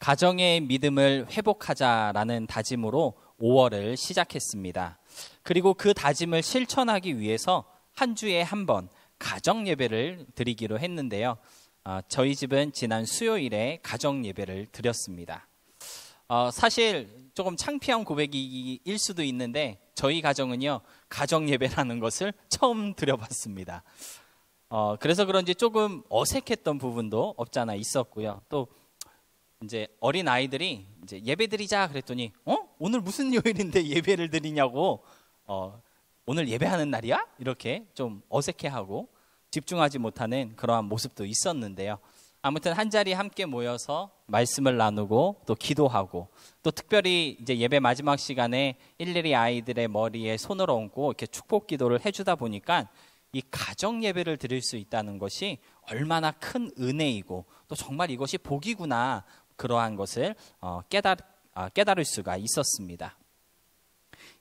가정의 믿음을 회복하자라는 다짐으로 5월을 시작했습니다. 그리고 그 다짐을 실천하기 위해서 한 주에 한 번 가정 예배를 드리기로 했는데요. 저희 집은 지난 수요일에 가정 예배를 드렸습니다. 사실 조금 창피한 고백일 수도 있는데 저희 가정은요, 가정 예배라는 것을 처음 드려봤습니다. 그래서 그런지 조금 어색했던 부분도 없잖아 있었고요. 또 이제 어린 아이들이 이제 예배 드리자 그랬더니 오늘 무슨 요일인데 예배를 드리냐고, 오늘 예배하는 날이야? 이렇게 좀 어색해하고 집중하지 못하는 그러한 모습도 있었는데요. 아무튼 한 자리에 함께 모여서 말씀을 나누고 또 기도하고, 또 특별히 이제 예배 마지막 시간에 일일이 아이들의 머리에 손을 얹고 이렇게 축복 기도를 해주다 보니까 이 가정 예배를 드릴 수 있다는 것이 얼마나 큰 은혜이고 또 정말 이것이 복이구나, 그러한 것을 깨달을 수가 있었습니다.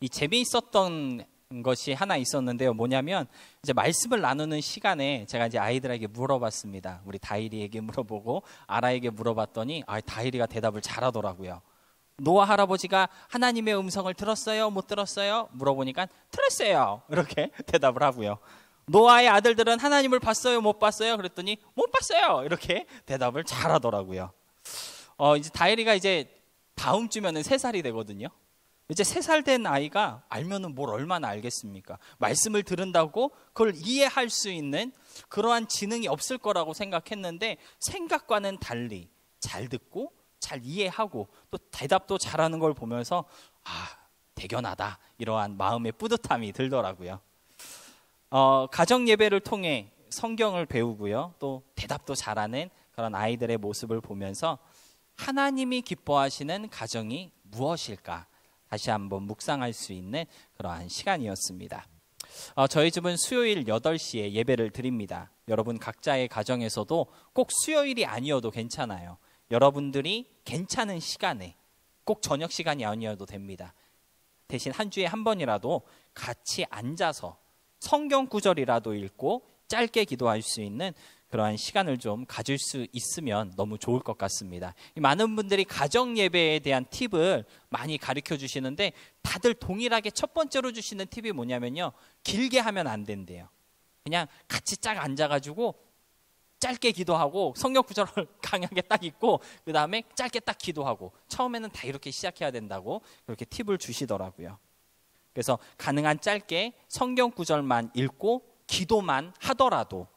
이 재미있었던 것이 하나 있었는데요. 뭐냐면 이제 말씀을 나누는 시간에 제가 이제 아이들에게 물어봤습니다. 우리 다일이에게 물어보고 아라에게 물어봤더니 다일이가 대답을 잘하더라고요. 노아 할아버지가 하나님의 음성을 들었어요? 못 들었어요? 물어보니까 들었어요, 이렇게 대답을 하고요. 노아의 아들들은 하나님을 봤어요? 못 봤어요? 그랬더니 못 봤어요, 이렇게 대답을 잘하더라고요. 이제 다일이가 이제 다음 주면은 3살이 되거든요. 이제 3살 된 아이가 알면은 뭘 얼마나 알겠습니까? 말씀을 들은다고 그걸 이해할 수 있는 그러한 지능이 없을 거라고 생각했는데, 생각과는 달리 잘 듣고 잘 이해하고 또 대답도 잘하는 걸 보면서 대견하다, 이러한 마음의 뿌듯함이 들더라고요. 가정 예배를 통해 성경을 배우고요, 또 대답도 잘하는 그런 아이들의 모습을 보면서 하나님이 기뻐하시는 가정이 무엇일까 다시 한번 묵상할 수 있는 그러한 시간이었습니다. 저희 집은 수요일 8시에 예배를 드립니다. 여러분 각자의 가정에서도 꼭 수요일이 아니어도 괜찮아요. 여러분들이 괜찮은 시간에, 꼭 저녁 시간이 아니어도 됩니다. 대신 한 주에 한 번이라도 같이 앉아서 성경 구절이라도 읽고 짧게 기도할 수 있는 그러한 시간을 좀 가질 수 있으면 너무 좋을 것 같습니다. 많은 분들이 가정 예배에 대한 팁을 많이 가르쳐 주시는데, 다들 동일하게 첫 번째로 주시는 팁이 뭐냐면요, 길게 하면 안 된대요. 그냥 같이 쫙 앉아가지고 짧게 기도하고 성경 구절을 강하게 딱 읽고 그 다음에 짧게 딱 기도하고, 처음에는 다 이렇게 시작해야 된다고 그렇게 팁을 주시더라고요. 그래서 가능한 짧게 성경 구절만 읽고 기도만 하더라도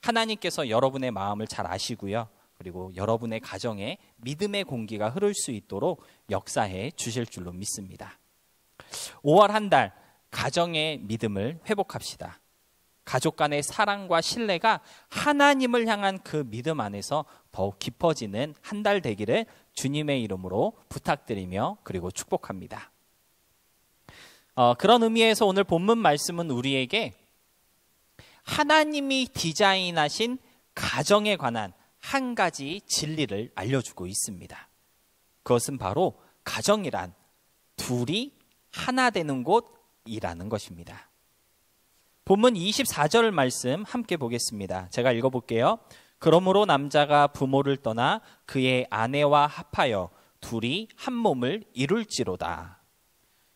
하나님께서 여러분의 마음을 잘 아시고요, 그리고 여러분의 가정에 믿음의 공기가 흐를 수 있도록 역사해 주실 줄로 믿습니다. 5월 한 달 가정의 믿음을 회복합시다. 가족 간의 사랑과 신뢰가 하나님을 향한 그 믿음 안에서 더욱 깊어지는 한 달 되기를 주님의 이름으로 부탁드리며 그리고 축복합니다. 그런 의미에서 오늘 본문 말씀은 우리에게 하나님이 디자인하신 가정에 관한 한 가지 진리를 알려주고 있습니다. 그것은 바로 가정이란 둘이 하나 되는 곳이라는 것입니다. 본문 24절 말씀 함께 보겠습니다. 제가 읽어볼게요. 그러므로 남자가 부모를 떠나 그의 아내와 합하여 둘이 한 몸을 이룰지로다.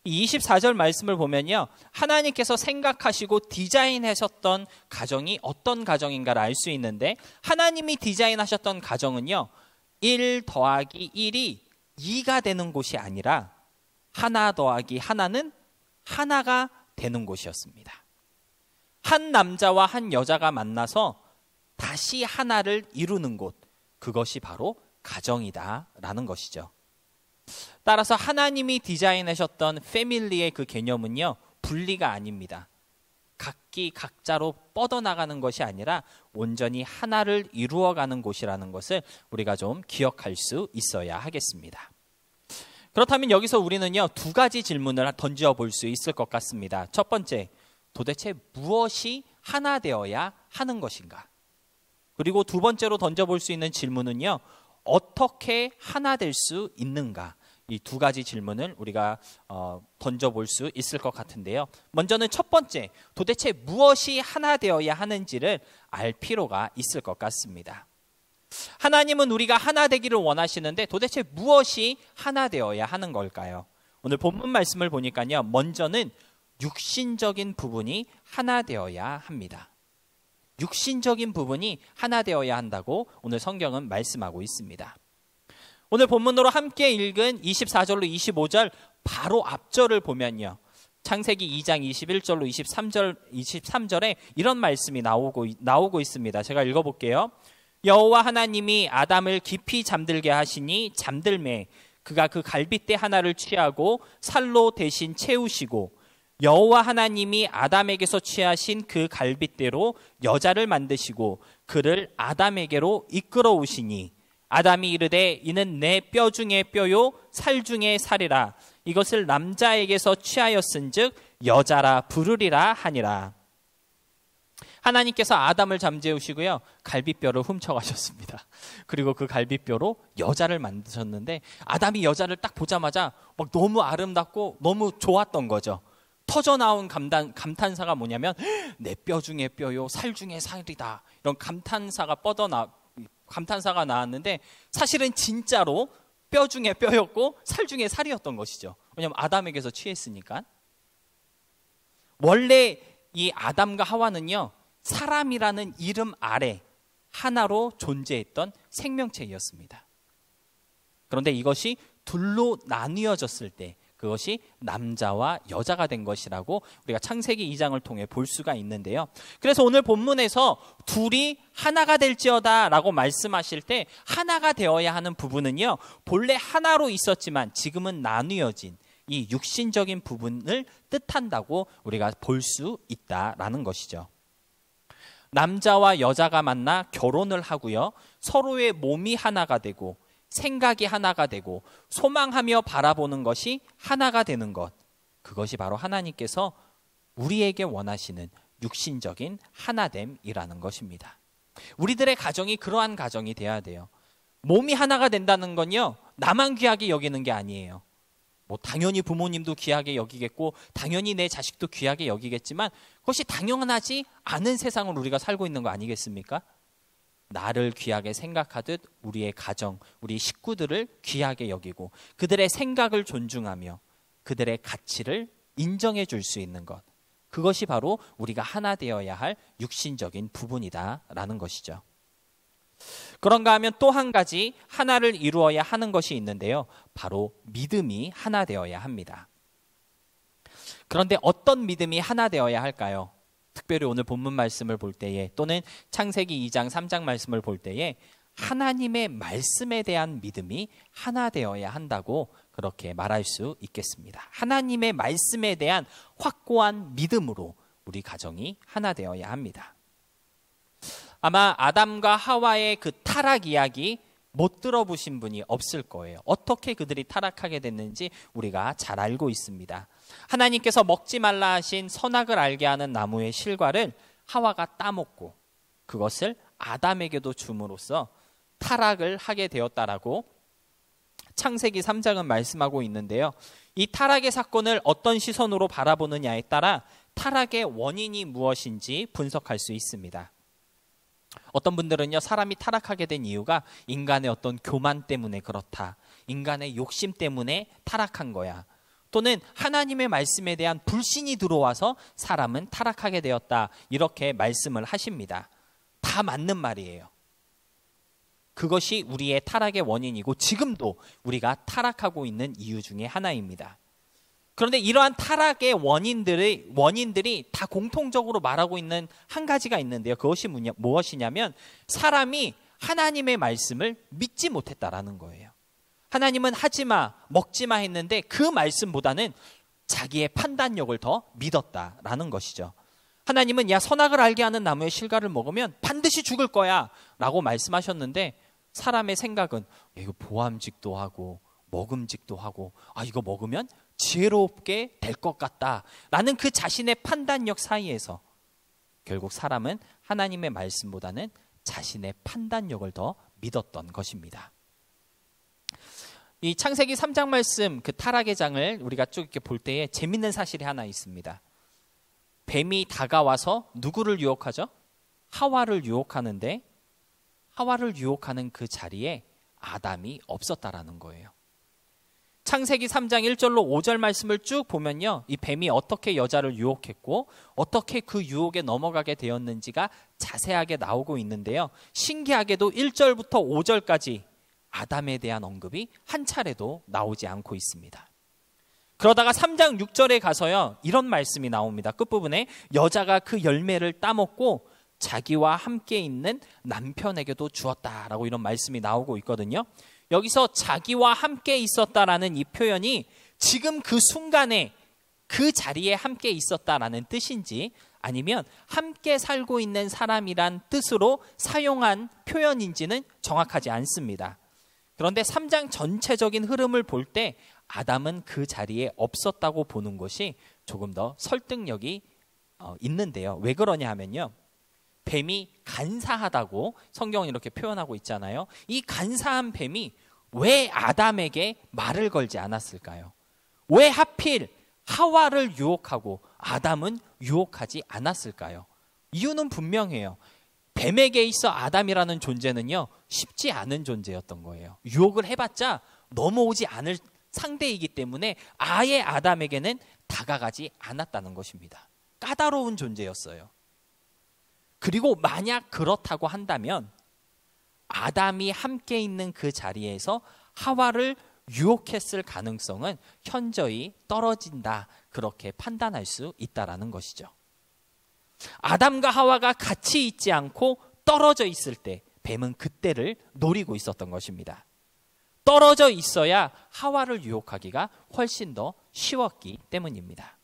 24절 말씀을 보면요, 하나님께서 생각하시고 디자인하셨던 가정이 어떤 가정인가를 알 수 있는데, 하나님이 디자인하셨던 가정은요, 1 더하기 1이 2가 되는 곳이 아니라 하나 더하기 하나는 하나가 되는 곳이었습니다. 한 남자와 한 여자가 만나서 다시 하나를 이루는 곳, 그것이 바로 가정이다라는 것이죠. 따라서 하나님이 디자인하셨던 패밀리의 그 개념은요, 분리가 아닙니다. 각기 각자로 뻗어나가는 것이 아니라 온전히 하나를 이루어가는 곳이라는 것을 우리가 좀 기억할 수 있어야 하겠습니다. 그렇다면 여기서 우리는요, 2가지 질문을 던져 볼 수 있을 것 같습니다. 첫 번째, 도대체 무엇이 하나 되어야 하는 것인가? 그리고 두 번째로 던져볼 수 있는 질문은요, 어떻게 하나 될 수 있는가? 이 2가지 질문을 우리가 던져볼 수 있을 것 같은데요. 먼저는 첫 번째, 도대체 무엇이 하나 되어야 하는지를 알 필요가 있을 것 같습니다. 하나님은 우리가 하나 되기를 원하시는데 도대체 무엇이 하나 되어야 하는 걸까요? 오늘 본문 말씀을 보니까요. 먼저는 육신적인 부분이 하나 되어야 합니다. 육신적인 부분이 하나 되어야 한다고 오늘 성경은 말씀하고 있습니다. 오늘 본문으로 함께 읽은 24절로 25절 바로 앞절을 보면요. 창세기 2장 21절로 23절에 이런 말씀이 나오고 있습니다. 제가 읽어볼게요. 여호와 하나님이 아담을 깊이 잠들게 하시니 잠들매 그가 그 갈빗대 하나를 취하고 살로 대신 채우시고 여호와 하나님이 아담에게서 취하신 그 갈빗대로 여자를 만드시고 그를 아담에게로 이끌어 오시니 아담이 이르되 이는 내 뼈 중에 뼈요 살 중에 살이라 이것을 남자에게서 취하였은즉 여자라 부르리라 하니라. 하나님께서 아담을 잠재우시고요. 갈빗뼈를 훔쳐가셨습니다. 그리고 그 갈빗뼈로 여자를 만드셨는데 아담이 여자를 딱 보자마자 막 너무 아름답고 너무 좋았던 거죠. 터져나온 감탄사가 뭐냐면 내 뼈 중에 뼈요 살 중에 살이다. 이런 감탄사가 나왔는데 사실은 진짜로 뼈 중에 뼈였고 살 중에 살이었던 것이죠. 왜냐하면 아담에게서 취했으니까. 원래 이 아담과 하와는요. 사람이라는 이름 아래 하나로 존재했던 생명체이었습니다. 그런데 이것이 둘로 나뉘어졌을 때 그것이 남자와 여자가 된 것이라고 우리가 창세기 2장을 통해 볼 수가 있는데요. 그래서 오늘 본문에서 둘이 하나가 될지어다 라고 말씀하실 때 하나가 되어야 하는 부분은요. 본래 하나로 있었지만 지금은 나뉘어진 이 육신적인 부분을 뜻한다고 우리가 볼 수 있다라는 것이죠. 남자와 여자가 만나 결혼을 하고요. 서로의 몸이 하나가 되고 생각이 하나가 되고 소망하며 바라보는 것이 하나가 되는 것. 그것이 바로 하나님께서 우리에게 원하시는 육신적인 하나됨이라는 것입니다. 우리들의 가정이 그러한 가정이 돼야 돼요. 몸이 하나가 된다는 건요. 나만 귀하게 여기는 게 아니에요. 뭐 당연히 부모님도 귀하게 여기겠고 당연히 내 자식도 귀하게 여기겠지만 그것이 당연하지 않은 세상을 우리가 살고 있는 거 아니겠습니까? 나를 귀하게 생각하듯 우리의 가정, 우리 식구들을 귀하게 여기고 그들의 생각을 존중하며 그들의 가치를 인정해 줄 수 있는 것. 그것이 바로 우리가 하나 되어야 할 육신적인 부분이다라는 것이죠. 그런가 하면 또 한 가지 하나를 이루어야 하는 것이 있는데요. 바로 믿음이 하나 되어야 합니다. 그런데 어떤 믿음이 하나 되어야 할까요? 특별히 오늘 본문 말씀을 볼 때에 또는 창세기 2장 3장 말씀을 볼 때에 하나님의 말씀에 대한 믿음이 하나 되어야 한다고 그렇게 말할 수 있겠습니다. 하나님의 말씀에 대한 확고한 믿음으로 우리 가정이 하나 되어야 합니다. 아마 아담과 하와의 그 타락 이야기 못 들어보신 분이 없을 거예요. 어떻게 그들이 타락하게 됐는지 우리가 잘 알고 있습니다. 하나님께서 먹지 말라 하신 선악을 알게 하는 나무의 실과를 하와가 따먹고 그것을 아담에게도 줌으로써 타락을 하게 되었다라고 창세기 3장은 말씀하고 있는데요. 이 타락의 사건을 어떤 시선으로 바라보느냐에 따라 타락의 원인이 무엇인지 분석할 수 있습니다. 어떤 분들은요, 사람이 타락하게 된 이유가 인간의 어떤 교만 때문에 그렇다. 인간의 욕심 때문에 타락한 거야. 또는 하나님의 말씀에 대한 불신이 들어와서 사람은 타락하게 되었다. 이렇게 말씀을 하십니다. 다 맞는 말이에요. 그것이 우리의 타락의 원인이고 지금도 우리가 타락하고 있는 이유 중에 하나입니다. 그런데 이러한 타락의 원인들이 다 공통적으로 말하고 있는 한 가지가 있는데요. 그것이 무엇이냐면 사람이 하나님의 말씀을 믿지 못했다라는 거예요. 하나님은 하지마, 먹지마 했는데 그 말씀보다는 자기의 판단력을 더 믿었다라는 것이죠. 하나님은 야 선악을 알게 하는 나무의 실과를 먹으면 반드시 죽을 거야 라고 말씀하셨는데 사람의 생각은 이거 보암직도 하고 먹음직도 하고 이거 먹으면 지혜롭게 될 것 같다 라는 그 자신의 판단력 사이에서 결국 사람은 하나님의 말씀보다는 자신의 판단력을 더 믿었던 것입니다. 이 창세기 3장 말씀 그 타락의 장을 우리가 쭉 이렇게 볼 때에 재밌는 사실이 하나 있습니다. 뱀이 다가와서 누구를 유혹하죠? 하와를 유혹하는데 하와를 유혹하는 그 자리에 아담이 없었다라는 거예요. 창세기 3장 1절로 5절 말씀을 쭉 보면요, 이 뱀이 어떻게 여자를 유혹했고 어떻게 그 유혹에 넘어가게 되었는지가 자세하게 나오고 있는데요, 신기하게도 1절부터 5절까지 아담에 대한 언급이 한 차례도 나오지 않고 있습니다. 그러다가 3장 6절에 가서요, 이런 말씀이 나옵니다. 끝부분에 여자가 그 열매를 따먹고 자기와 함께 있는 남편에게도 주었다라고 이런 말씀이 나오고 있거든요. 여기서 자기와 함께 있었다라는 이 표현이 지금 그 순간에 그 자리에 함께 있었다라는 뜻인지 아니면 함께 살고 있는 사람이란 뜻으로 사용한 표현인지는 정확하지 않습니다. 그런데 3장 전체적인 흐름을 볼 때 아담은 그 자리에 없었다고 보는 것이 조금 더 설득력이 있는데요. 왜 그러냐 하면요, 뱀이 간사하다고 성경은 이렇게 표현하고 있잖아요. 이 간사한 뱀이 왜 아담에게 말을 걸지 않았을까요? 왜 하필 하와를 유혹하고 아담은 유혹하지 않았을까요? 이유는 분명해요. 뱀에게 있어 아담이라는 존재는요, 쉽지 않은 존재였던 거예요. 유혹을 해봤자 넘어오지 않을 상대이기 때문에 아예 아담에게는 다가가지 않았다는 것입니다. 까다로운 존재였어요. 그리고 만약 그렇다고 한다면 아담이 함께 있는 그 자리에서 하와를 유혹했을 가능성은 현저히 떨어진다, 그렇게 판단할 수 있다라는 것이죠. 아담과 하와가 같이 있지 않고 떨어져 있을 때 뱀은 그때를 노리고 있었던 것입니다. 떨어져 있어야 하와를 유혹하기가 훨씬 더 쉬웠기 때문입니다.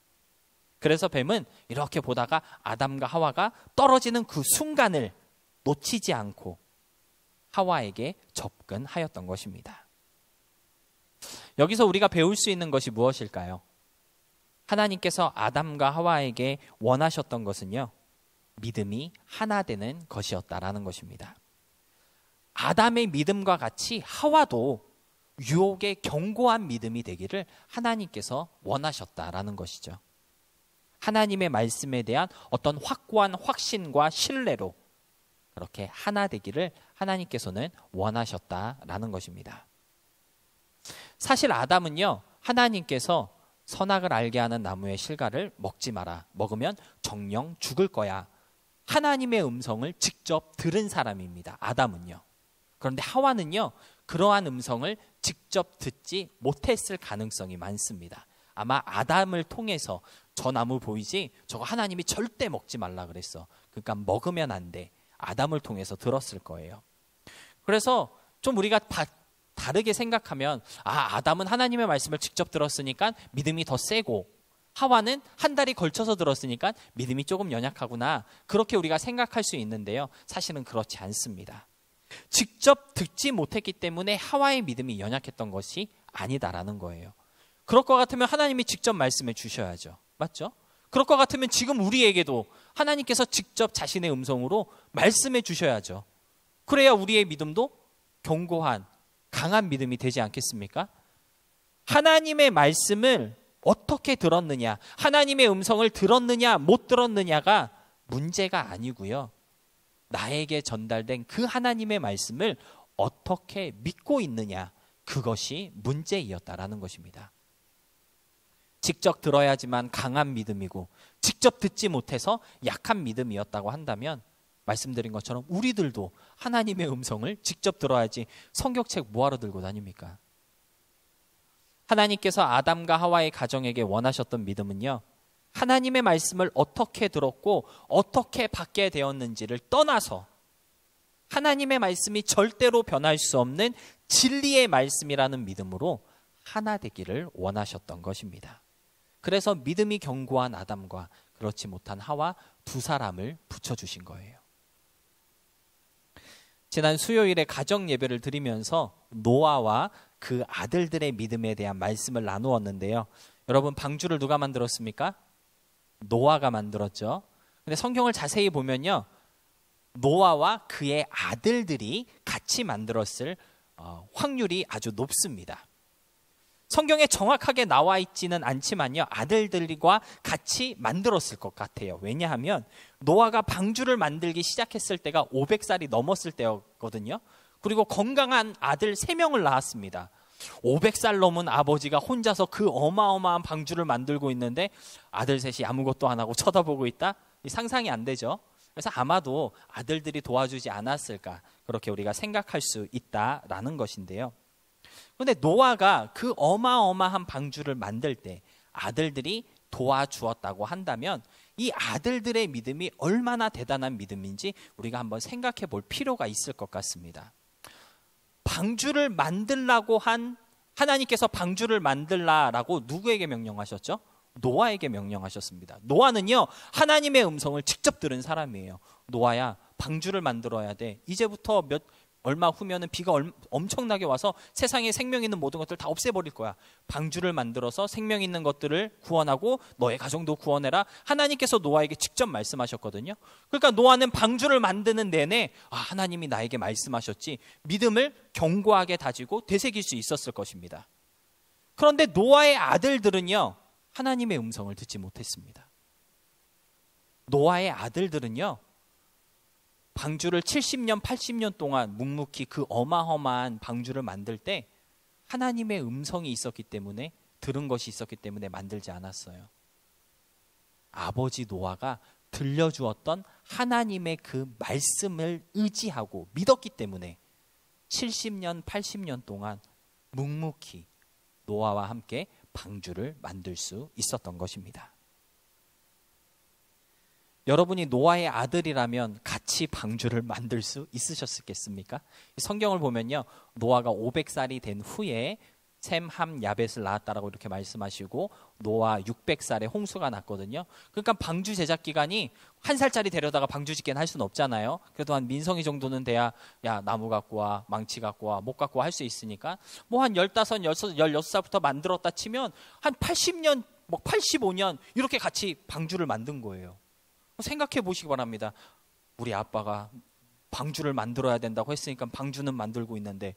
그래서 뱀은 이렇게 보다가 아담과 하와가 떨어지는 그 순간을 놓치지 않고 하와에게 접근하였던 것입니다. 여기서 우리가 배울 수 있는 것이 무엇일까요? 하나님께서 아담과 하와에게 원하셨던 것은요, 믿음이 하나 되는 것이었다라는 것입니다. 아담의 믿음과 같이 하와도 유혹에 견고한 믿음이 되기를 하나님께서 원하셨다라는 것이죠. 하나님의 말씀에 대한 어떤 확고한 확신과 신뢰로 그렇게 하나 되기를 하나님께서는 원하셨다라는 것입니다. 사실 아담은요, 하나님께서 선악을 알게 하는 나무의 실과를 먹지 마라, 먹으면 정령 죽을 거야, 하나님의 음성을 직접 들은 사람입니다. 아담은요. 그런데 하와는요, 그러한 음성을 직접 듣지 못했을 가능성이 많습니다. 아마 아담을 통해서 저 나무 보이지? 저거 하나님이 절대 먹지 말라 그랬어, 그러니까 먹으면 안 돼, 아담을 통해서 들었을 거예요. 그래서 좀 우리가 다르게 생각하면, 아담은 하나님의 말씀을 직접 들었으니까 믿음이 더 세고 하와는 한 달이 걸쳐서 들었으니까 믿음이 조금 연약하구나, 그렇게 우리가 생각할 수 있는데요, 사실은 그렇지 않습니다. 직접 듣지 못했기 때문에 하와의 믿음이 연약했던 것이 아니다라는 거예요. 그럴 것 같으면 하나님이 직접 말씀해 주셔야죠. 맞죠? 그럴 것 같으면 지금 우리에게도 하나님께서 직접 자신의 음성으로 말씀해 주셔야죠. 그래야 우리의 믿음도 견고한 강한 믿음이 되지 않겠습니까? 하나님의 말씀을 어떻게 들었느냐, 하나님의 음성을 들었느냐 못 들었느냐가 문제가 아니고요, 나에게 전달된 그 하나님의 말씀을 어떻게 믿고 있느냐, 그것이 문제이었다라는 것입니다. 직접 들어야지만 강한 믿음이고 직접 듣지 못해서 약한 믿음이었다고 한다면, 말씀드린 것처럼 우리들도 하나님의 음성을 직접 들어야지 성경책 뭐하러 들고 다닙니까? 하나님께서 아담과 하와의 가정에게 원하셨던 믿음은요, 하나님의 말씀을 어떻게 들었고 어떻게 받게 되었는지를 떠나서 하나님의 말씀이 절대로 변할 수 없는 진리의 말씀이라는 믿음으로 하나 되기를 원하셨던 것입니다. 그래서 믿음이 견고한 아담과 그렇지 못한 하와 두 사람을 붙여주신 거예요. 지난 수요일에 가정 예배를 드리면서 노아와 그 아들들의 믿음에 대한 말씀을 나누었는데요, 여러분, 방주를 누가 만들었습니까? 노아가 만들었죠. 근데 성경을 자세히 보면요, 노아와 그의 아들들이 같이 만들었을 확률이 아주 높습니다. 성경에 정확하게 나와 있지는 않지만요, 아들들과 같이 만들었을 것 같아요. 왜냐하면 노아가 방주를 만들기 시작했을 때가 500살이 넘었을 때였거든요. 그리고 건강한 아들 3명을 낳았습니다. 500살 넘은 아버지가 혼자서 그 어마어마한 방주를 만들고 있는데 아들 셋이 아무것도 안 하고 쳐다보고 있다? 상상이 안 되죠. 그래서 아마도 아들들이 도와주지 않았을까, 그렇게 우리가 생각할 수 있다라는 것인데요. 그런데 노아가 그 어마어마한 방주를 만들 때 아들들이 도와주었다고 한다면 이 아들들의 믿음이 얼마나 대단한 믿음인지 우리가 한번 생각해 볼 필요가 있을 것 같습니다. 방주를 만들라고 한 하나님께서 방주를 만들라라고 누구에게 명령하셨죠? 노아에게 명령하셨습니다. 노아는요, 하나님의 음성을 직접 들은 사람이에요. 노아야, 방주를 만들어야 돼. 이제부터 얼마 후면은 비가 엄청나게 와서 세상에 생명 있는 모든 것들을 다 없애버릴 거야. 방주를 만들어서 생명 있는 것들을 구원하고 너의 가정도 구원해라. 하나님께서 노아에게 직접 말씀하셨거든요. 그러니까 노아는 방주를 만드는 내내 하나님이 나에게 말씀하셨지, 믿음을 견고하게 다지고 되새길 수 있었을 것입니다. 그런데 노아의 아들들은요, 하나님의 음성을 듣지 못했습니다. 노아의 아들들은요, 방주를 70년, 80년 동안 묵묵히 그 어마어마한 방주를 만들 때 하나님의 음성이 있었기 때문에, 들은 것이 있었기 때문에 만들지 않았어요. 아버지 노아가 들려주었던 하나님의 그 말씀을 의지하고 믿었기 때문에 70년, 80년 동안 묵묵히 노아와 함께 방주를 만들 수 있었던 것입니다. 여러분이 노아의 아들이라면 같이 방주를 만들 수 있으셨겠습니까? 성경을 보면요, 노아가 500살이 된 후에 셈, 함, 야벳을 낳았다라고 이렇게 말씀하시고 노아 600살에 홍수가 났거든요. 그러니까 방주 제작 기간이 1살짜리 데려다가 방주 짓게는 할 수는 없잖아요. 그래도 한 민성이 정도는 돼야, 야, 나무 갖고 와, 망치 갖고 와, 목 갖고 와 할 수 있으니까 뭐 한 15, 16살부터 만들었다 치면 한 80년, 85년 이렇게 같이 방주를 만든 거예요. 생각해 보시기 바랍니다. 우리 아빠가 방주를 만들어야 된다고 했으니까 방주는 만들고 있는데,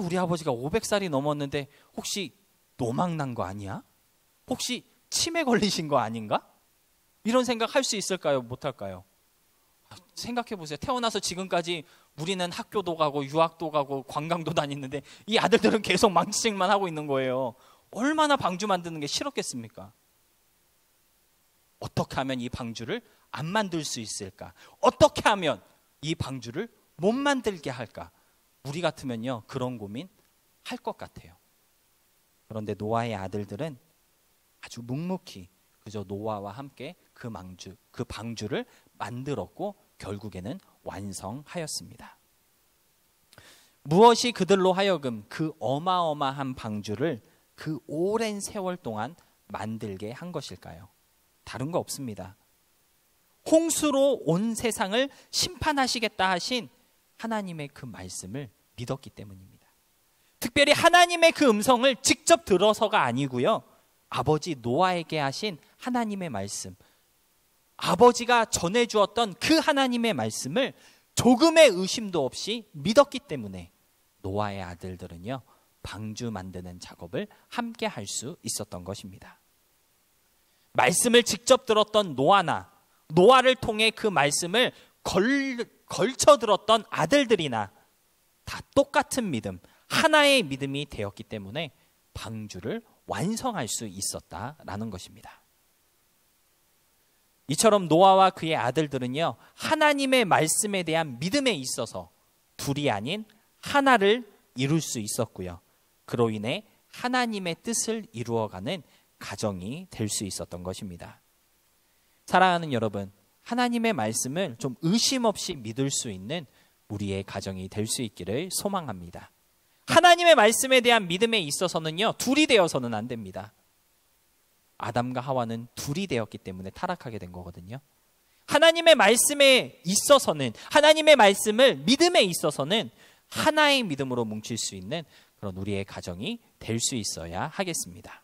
우리 아버지가 500살이 넘었는데 혹시 노망 난 거 아니야? 혹시 치매 걸리신 거 아닌가? 이런 생각 할 수 있을까요? 못할까요? 생각해 보세요. 태어나서 지금까지 우리는 학교도 가고 유학도 가고 관광도 다니는데 이 아들들은 계속 망치질만 하고 있는 거예요. 얼마나 방주 만드는 게 싫었겠습니까? 어떻게 하면 이 방주를 안 만들 수 있을까? 어떻게 하면 이 방주를 못 만들게 할까? 우리 같으면요, 그런 고민 할 것 같아요. 그런데 노아의 아들들은 아주 묵묵히 그저 노아와 함께 그 방주를 만들었고 결국에는 완성하였습니다. 무엇이 그들로 하여금 그 어마어마한 방주를 그 오랜 세월 동안 만들게 한 것일까요? 다른 거 없습니다. 홍수로 온 세상을 심판하시겠다 하신 하나님의 그 말씀을 믿었기 때문입니다. 특별히 하나님의 그 음성을 직접 들어서가 아니고요, 아버지 노아에게 하신 하나님의 말씀, 아버지가 전해주었던 그 하나님의 말씀을 조금의 의심도 없이 믿었기 때문에 노아의 아들들은요, 방주 만드는 작업을 함께 할 수 있었던 것입니다. 말씀을 직접 들었던 노아를 통해 그 말씀을 걸쳐 들었던 아들들이나 다 똑같은 믿음, 하나의 믿음이 되었기 때문에 방주를 완성할 수 있었다라는 것입니다. 이처럼 노아와 그의 아들들은요, 하나님의 말씀에 대한 믿음에 있어서 둘이 아닌 하나를 이룰 수 있었고요, 그로 인해 하나님의 뜻을 이루어가는 가정이 될 수 있었던 것입니다. 사랑하는 여러분, 하나님의 말씀을 좀 의심 없이 믿을 수 있는 우리의 가정이 될 수 있기를 소망합니다. 하나님의 말씀에 대한 믿음에 있어서는요, 둘이 되어서는 안 됩니다. 아담과 하와는 둘이 되었기 때문에 타락하게 된 거거든요. 하나님의 말씀에 있어서는, 하나님의 말씀을 믿음에 있어서는 하나의 믿음으로 뭉칠 수 있는 그런 우리의 가정이 될 수 있어야 하겠습니다.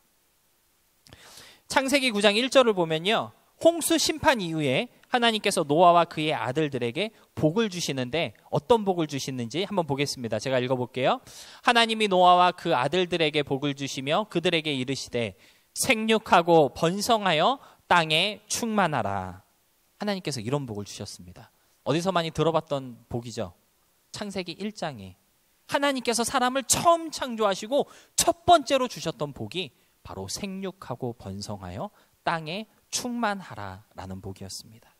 창세기 9장 1절을 보면요, 홍수 심판 이후에 하나님께서 노아와 그의 아들들에게 복을 주시는데 어떤 복을 주시는지 한번 보겠습니다. 제가 읽어볼게요. 하나님이 노아와 그 아들들에게 복을 주시며 그들에게 이르시되 생육하고 번성하여 땅에 충만하라. 하나님께서 이런 복을 주셨습니다. 어디서 많이 들어봤던 복이죠. 창세기 1장에 하나님께서 사람을 처음 창조하시고 첫 번째로 주셨던 복이 바로 생육하고 번성하여 땅에 충만하라라는 복이었습니다.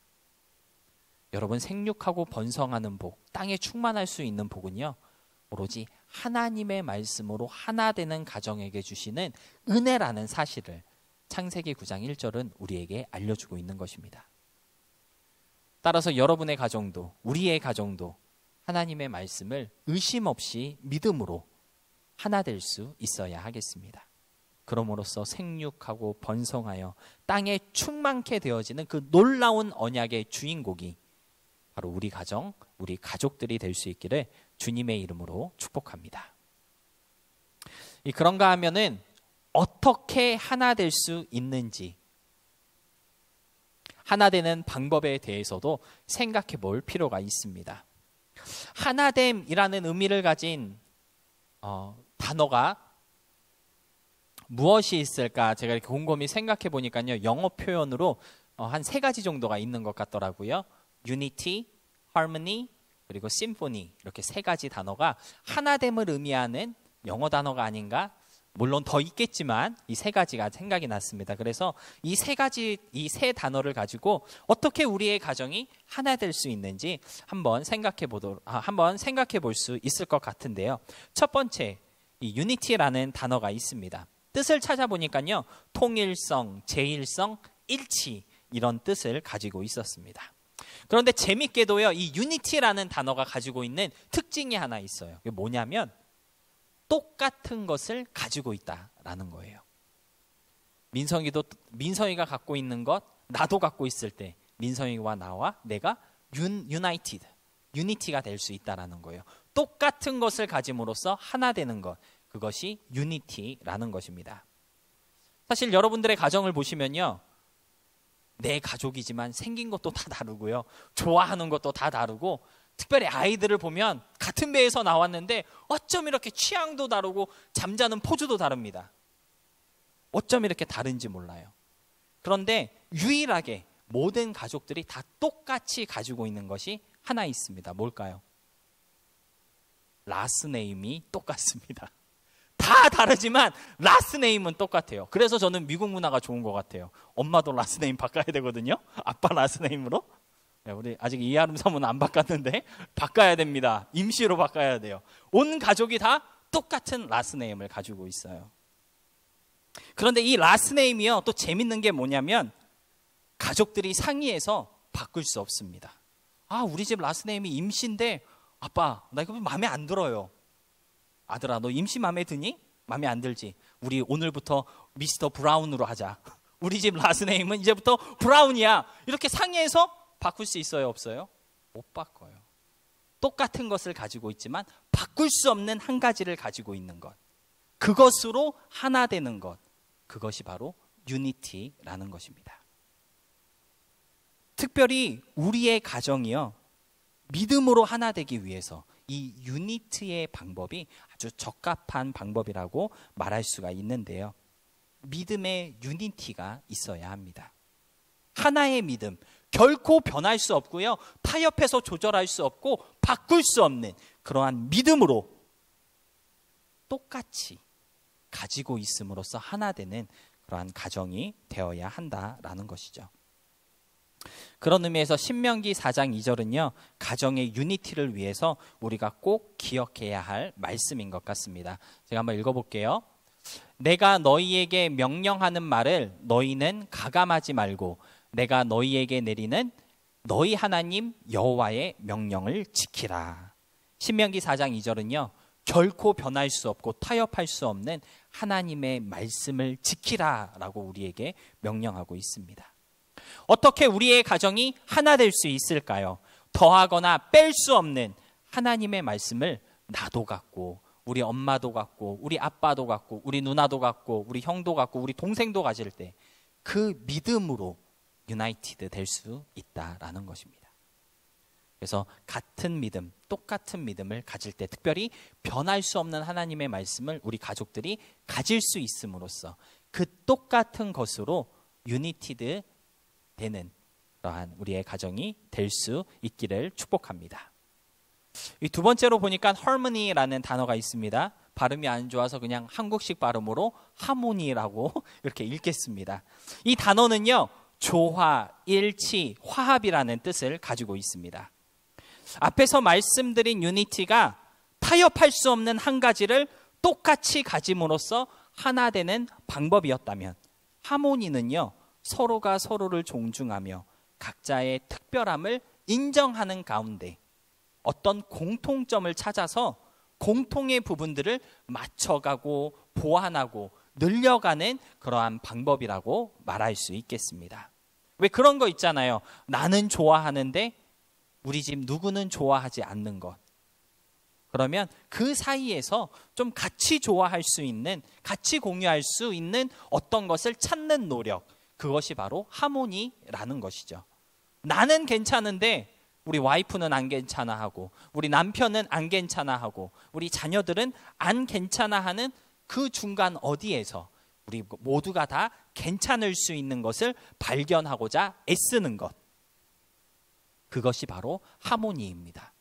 여러분, 생육하고 번성하는 복, 땅에 충만할 수 있는 복은요, 오로지 하나님의 말씀으로 하나 되는 가정에게 주시는 은혜라는 사실을 창세기 9장 1절은 우리에게 알려주고 있는 것입니다. 따라서 여러분의 가정도, 우리의 가정도 하나님의 말씀을 의심 없이 믿음으로 하나 될 수 있어야 하겠습니다. 그럼으로써 생육하고 번성하여 땅에 충만케 되어지는 그 놀라운 언약의 주인공이 바로 우리 가정, 우리 가족들이 될 수 있기를 주님의 이름으로 축복합니다. 그런가 하면은 어떻게 하나 될 수 있는지, 하나 되는 방법에 대해서도 생각해 볼 필요가 있습니다. 하나됨이라는 의미를 가진 단어가 무엇이 있을까? 제가 이렇게 곰곰이 생각해 보니까요, 영어 표현으로 한 3가지 정도가 있는 것 같더라고요. Unity, Harmony, 그리고 Symphony, 이렇게 3가지 단어가 하나됨을 의미하는 영어 단어가 아닌가? 물론 더 있겠지만 이 3가지가 생각이 났습니다. 그래서 이 3 단어를 가지고 어떻게 우리의 가정이 하나 될 수 있는지 한번 생각해 볼 수 있을 것 같은데요. 첫 번째, 이 Unity라는 단어가 있습니다. 뜻을 찾아보니까요, 통일성, 제일성, 일치, 이런 뜻을 가지고 있었습니다. 그런데 재밌게도요, 이 Unity라는 단어가 가지고 있는 특징이 하나 있어요. 이게 뭐냐면 똑같은 것을 가지고 있다라는 거예요. 민성이가 갖고 있는 것, 나도 갖고 있을 때 민성이와 나와 내가 united, unity가 될 수 있다라는 거예요. 똑같은 것을 가짐으로써 하나 되는 것, 그것이 unity라는 것입니다. 사실 여러분들의 가정을 보시면요, 내 가족이지만 생긴 것도 다 다르고요, 좋아하는 것도 다 다르고, 특별히 아이들을 보면 같은 배에서 나왔는데 어쩜 이렇게 취향도 다르고 잠자는 포즈도 다릅니다. 어쩜 이렇게 다른지 몰라요. 그런데 유일하게 모든 가족들이 다 똑같이 가지고 있는 것이 하나 있습니다. 뭘까요? 라스트 네임이 똑같습니다. 다 다르지만 라스트 네임은 똑같아요. 그래서 저는 미국 문화가 좋은 것 같아요. 엄마도 라스트 네임 바꿔야 되거든요. 아빠 라스트 네임으로. 우리 아직 이하름 사모는 안 바꿨는데 바꿔야 됩니다. 임시로 바꿔야 돼요. 온 가족이 다 똑같은 라스트 네임을 가지고 있어요. 그런데 이 라스트 네임이요, 또 재밌는 게 뭐냐면 가족들이 상의해서 바꿀 수 없습니다. 우리 집 라스트 네임이 임시인데 아빠, 나 이거 마음에 안 들어요. 아들아, 너 임시 마음에 드니? 마음에 안 들지? 우리 오늘부터 미스터 브라운으로 하자. 우리 집 라스트 네임은 이제부터 브라운이야. 이렇게 상의해서 바꿀 수 있어요, 없어요? 못 바꿔요. 똑같은 것을 가지고 있지만 바꿀 수 없는 한 가지를 가지고 있는 것, 그것으로 하나 되는 것, 그것이 바로 유니티라는 것입니다. 특별히 우리의 가정이요, 믿음으로 하나 되기 위해서 이 유니티의 방법이 아주 적합한 방법이라고 말할 수가 있는데요. 믿음의 유니티가 있어야 합니다. 하나의 믿음, 결코 변할 수 없고요, 타협해서 조절할 수 없고 바꿀 수 없는 그러한 믿음으로 똑같이 가지고 있음으로써 하나 되는 그러한 가정이 되어야 한다라는 것이죠. 그런 의미에서 신명기 4장 2절은요, 가정의 유니티를 위해서 우리가 꼭 기억해야 할 말씀인 것 같습니다. 제가 한번 읽어볼게요. 내가 너희에게 명령하는 말을 너희는 가감하지 말고 내가 너희에게 내리는 너희 하나님 여호와의 명령을 지키라. 신명기 4장 2절은요, 결코 변할 수 없고 타협할 수 없는 하나님의 말씀을 지키라라고 우리에게 명령하고 있습니다. 어떻게 우리의 가정이 하나 될 수 있을까요? 더하거나 뺄 수 없는 하나님의 말씀을 나도 갖고, 우리 엄마도 갖고, 우리 아빠도 갖고, 우리 누나도 갖고, 우리 형도 갖고, 우리 동생도 가질 때 그 믿음으로 유나이티드 될 수 있다라는 것입니다. 그래서 같은 믿음, 똑같은 믿음을 가질 때 특별히 변할 수 없는 하나님의 말씀을 우리 가족들이 가질 수 있음으로써 그 똑같은 것으로 유니티드 되는 그러한 우리의 가정이 될 수 있기를 축복합니다. 이 두 번째로 보니까 harmony라는 단어가 있습니다. 발음이 안 좋아서 그냥 한국식 발음으로 하모니라고 이렇게 읽겠습니다. 이 단어는요, 조화, 일치, 화합이라는 뜻을 가지고 있습니다. 앞에서 말씀드린 유니티가 타협할 수 없는 한 가지를 똑같이 가짐으로써 하나 되는 방법이었다면, 하모니는요, 서로가 서로를 존중하며 각자의 특별함을 인정하는 가운데 어떤 공통점을 찾아서 공통의 부분들을 맞춰가고 보완하고 늘려가는 그러한 방법이라고 말할 수 있겠습니다. 왜 그런 거 있잖아요. 나는 좋아하는데 우리 집 누구는 좋아하지 않는 것. 그러면 그 사이에서 좀 같이 좋아할 수 있는, 같이 공유할 수 있는 어떤 것을 찾는 노력, 그것이 바로 하모니라는 것이죠. 나는 괜찮은데 우리 와이프는 안 괜찮아 하고, 우리 남편은 안 괜찮아 하고, 우리 자녀들은 안 괜찮아 하는 그 중간 어디에서 우리 모두가 다 괜찮을 수 있는 것을 발견하고자 애쓰는 것, 그것이 바로 하모니입니다.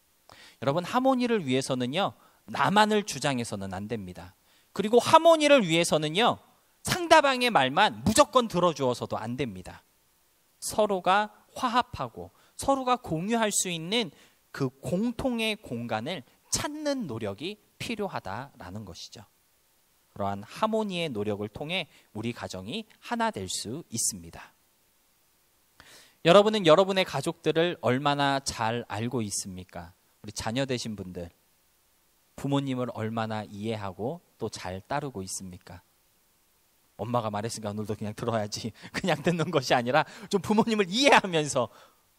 여러분, 하모니를 위해서는요, 나만을 주장해서는 안 됩니다. 그리고 하모니를 위해서는요, 상대방의 말만 무조건 들어주어서도 안 됩니다. 서로가 화합하고 서로가 공유할 수 있는 그 공통의 공간을 찾는 노력이 필요하다라는 것이죠. 그러한 하모니의 노력을 통해 우리 가정이 하나 될 수 있습니다. 여러분은 여러분의 가족들을 얼마나 잘 알고 있습니까? 우리 자녀 되신 분들, 부모님을 얼마나 이해하고 또 잘 따르고 있습니까? 엄마가 말했으니까 오늘도 그냥 들어야지, 그냥 듣는 것이 아니라 좀 부모님을 이해하면서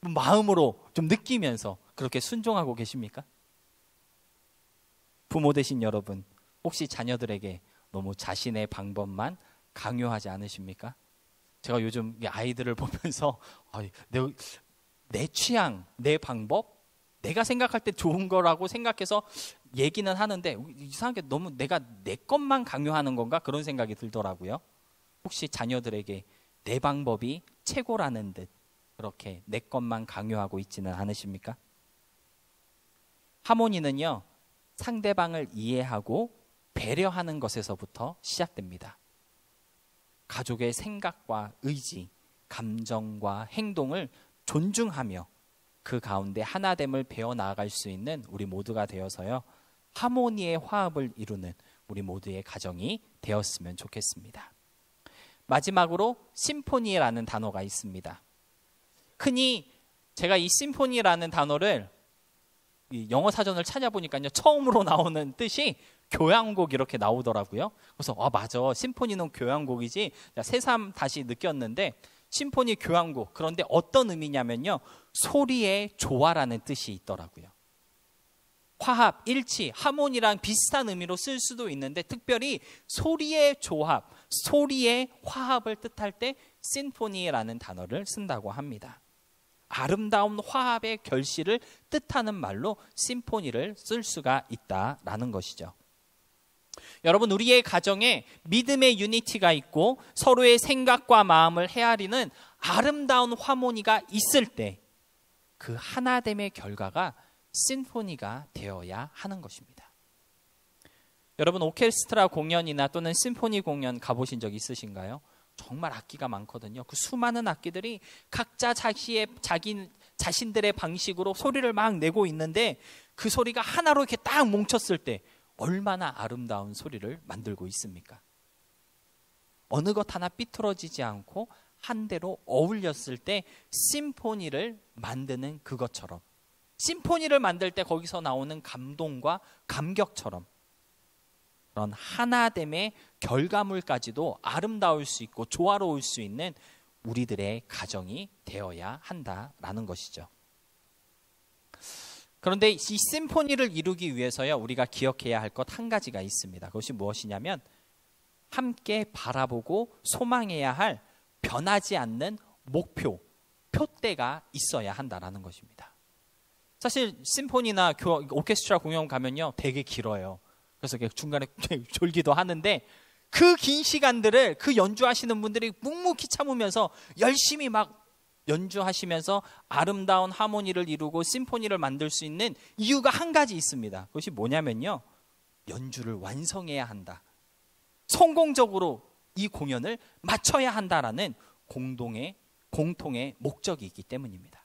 마음으로 좀 느끼면서 그렇게 순종하고 계십니까? 부모 되신 여러분, 혹시 자녀들에게 너무 자신의 방법만 강요하지 않으십니까? 제가 요즘 아이들을 보면서 내 취향, 내 방법, 내가 생각할 때 좋은 거라고 생각해서 얘기는 하는데 이상하게 너무 내가 내 것만 강요하는 건가? 그런 생각이 들더라고요. 혹시 자녀들에게 내 방법이 최고라는 듯 그렇게 내 것만 강요하고 있지는 않으십니까? 하모니는요, 상대방을 이해하고 배려하는 것에서부터 시작됩니다. 가족의 생각과 의지, 감정과 행동을 존중하며 그 가운데 하나됨을 배워나갈 수 있는 우리 모두가 되어서요, 하모니의 화합을 이루는 우리 모두의 가정이 되었으면 좋겠습니다. 마지막으로 심포니라는 단어가 있습니다. 흔히 제가 이 심포니라는 단어를 영어 사전을 찾아보니까요, 처음으로 나오는 뜻이 교향곡 이렇게 나오더라고요. 그래서 맞아, 심포니는 교향곡이지. 새삼 다시 느꼈는데 심포니 교향곡, 그런데 어떤 의미냐면요, 소리의 조화라는 뜻이 있더라고요. 화합, 일치, 하모니랑 비슷한 의미로 쓸 수도 있는데 특별히 소리의 조합, 소리의 화합을 뜻할 때 심포니라는 단어를 쓴다고 합니다. 아름다운 화합의 결실을 뜻하는 말로 심포니를 쓸 수가 있다라는 것이죠. 여러분, 우리의 가정에 믿음의 유니티가 있고 서로의 생각과 마음을 헤아리는 아름다운 하모니가 있을 때 그 하나됨의 결과가 심포니가 되어야 하는 것입니다. 여러분, 오케스트라 공연이나 또는 심포니 공연 가보신 적 있으신가요? 정말 악기가 많거든요. 그 수많은 악기들이 각자 자신들의 방식으로 소리를 막 내고 있는데 그 소리가 하나로 이렇게 딱 뭉쳤을 때 얼마나 아름다운 소리를 만들고 있습니까? 어느 것 하나 삐뚤어지지 않고 한 대로 어울렸을 때 심포니를 만드는 그것처럼, 심포니를 만들 때 거기서 나오는 감동과 감격처럼 그런 하나됨의 결과물까지도 아름다울 수 있고 조화로울 수 있는 우리들의 가정이 되어야 한다라는 것이죠. 그런데 이 심포니를 이루기 위해서요, 우리가 기억해야 할 것 한 가지가 있습니다. 그것이 무엇이냐면 함께 바라보고 소망해야 할 변하지 않는 목표, 표대가 있어야 한다라는 것입니다. 사실 심포니나 오케스트라 공연 가면요 되게 길어요. 그래서 중간에 졸기도 하는데 그 긴 시간들을 그 연주하시는 분들이 묵묵히 참으면서 열심히 막 연주하시면서 아름다운 하모니를 이루고 심포니를 만들 수 있는 이유가 한 가지 있습니다. 그것이 뭐냐면요, 연주를 완성해야 한다, 성공적으로 이 공연을 마쳐야 한다라는 공통의 목적이 있기 때문입니다.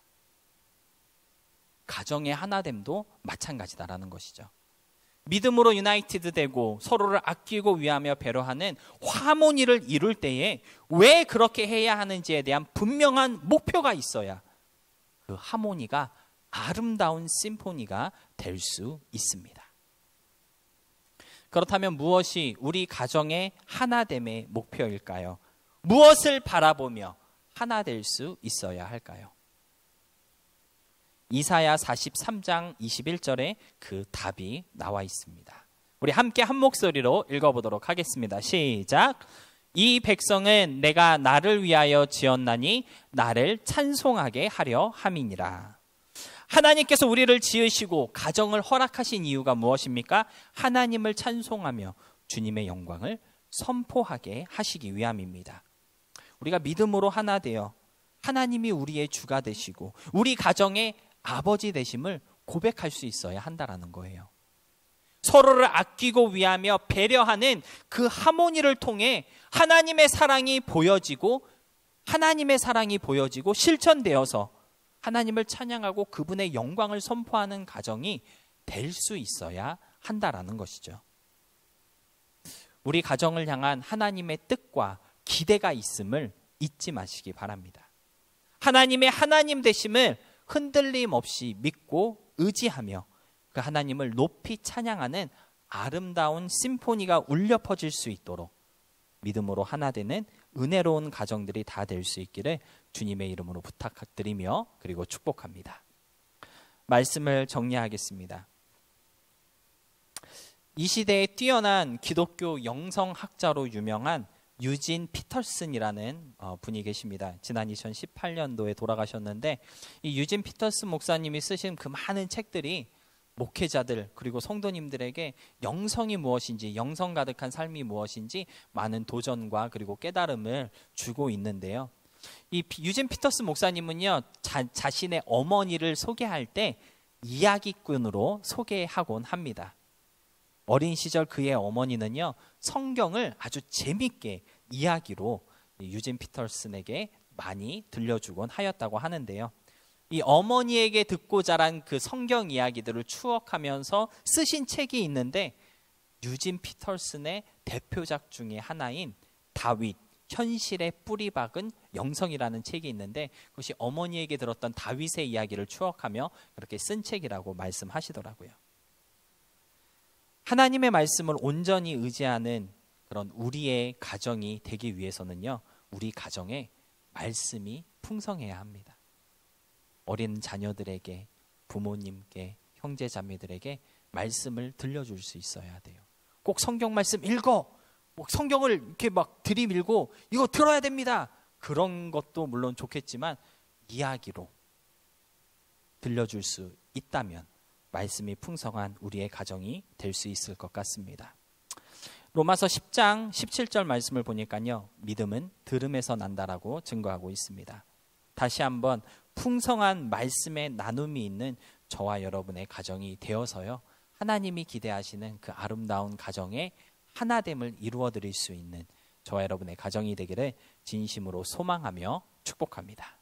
가정의 하나됨도 마찬가지다라는 것이죠. 믿음으로 유나이티드 되고 서로를 아끼고 위하며 배려하는 하모니를 이룰 때에 왜 그렇게 해야 하는지에 대한 분명한 목표가 있어야 그 하모니가 아름다운 심포니가 될 수 있습니다. 그렇다면 무엇이 우리 가정의 하나됨의 목표일까요? 무엇을 바라보며 하나 될 수 있어야 할까요? 이사야 43장 21절에 그 답이 나와 있습니다. 우리 함께 한 목소리로 읽어보도록 하겠습니다. 시작. 이 백성은 내가 나를 위하여 지었나니 나를 찬송하게 하려 함이니라. 하나님께서 우리를 지으시고 가정을 허락하신 이유가 무엇입니까? 하나님을 찬송하며 주님의 영광을 선포하게 하시기 위함입니다. 우리가 믿음으로 하나 되어 하나님이 우리의 주가 되시고 우리 가정의 아버지 되심을 고백할 수 있어야 한다라는 거예요. 서로를 아끼고 위하며 배려하는 그 하모니를 통해 하나님의 사랑이 보여지고 실천되어서 하나님을 찬양하고 그분의 영광을 선포하는 가정이 될 수 있어야 한다라는 것이죠. 우리 가정을 향한 하나님의 뜻과 기대가 있음을 잊지 마시기 바랍니다. 하나님의 하나님 되심을 흔들림 없이 믿고 의지하며 그 하나님을 높이 찬양하는 아름다운 심포니가 울려 퍼질 수 있도록 믿음으로 하나 되는 은혜로운 가정들이 다 될 수 있기를 주님의 이름으로 부탁드리며 그리고 축복합니다. 말씀을 정리하겠습니다. 이 시대에 뛰어난 기독교 영성학자로 유명한 유진 피터슨이라는 분이 계십니다. 지난 2018년도에 돌아가셨는데 이 유진 피터슨 목사님이 쓰신 그 많은 책들이 목회자들 그리고 성도님들에게 영성이 무엇인지, 영성 가득한 삶이 무엇인지 많은 도전과 그리고 깨달음을 주고 있는데요. 이 유진 피터슨 목사님은요, 자신의 어머니를 소개할 때 이야기꾼으로 소개하곤 합니다. 어린 시절 그의 어머니는요, 성경을 아주 재밌게 이야기로 유진 피터슨에게 많이 들려주곤 하였다고 하는데요. 이 어머니에게 듣고 자란 그 성경 이야기들을 추억하면서 쓰신 책이 있는데 유진 피터슨의 대표작 중에 하나인 다윗, 현실에 뿌리 박은 영성이라는 책이 있는데 그것이 어머니에게 들었던 다윗의 이야기를 추억하며 그렇게 쓴 책이라고 말씀하시더라고요. 하나님의 말씀을 온전히 의지하는 그런 우리의 가정이 되기 위해서는요, 우리 가정에 말씀이 풍성해야 합니다. 어린 자녀들에게, 부모님께, 형제자매들에게 말씀을 들려줄 수 있어야 돼요. 꼭 성경 말씀 읽어! 성경을 이렇게 막 들이밀고 이거 들어야 됩니다. 그런 것도 물론 좋겠지만 이야기로 들려줄 수 있다면 말씀이 풍성한 우리의 가정이 될 수 있을 것 같습니다. 로마서 10장 17절 말씀을 보니까요, 믿음은 들음에서 난다라고 증거하고 있습니다. 다시 한번 풍성한 말씀의 나눔이 있는 저와 여러분의 가정이 되어서요, 하나님이 기대하시는 그 아름다운 가정의 하나됨을 이루어 드릴 수 있는 저와 여러분의 가정이 되기를 진심으로 소망하며 축복합니다.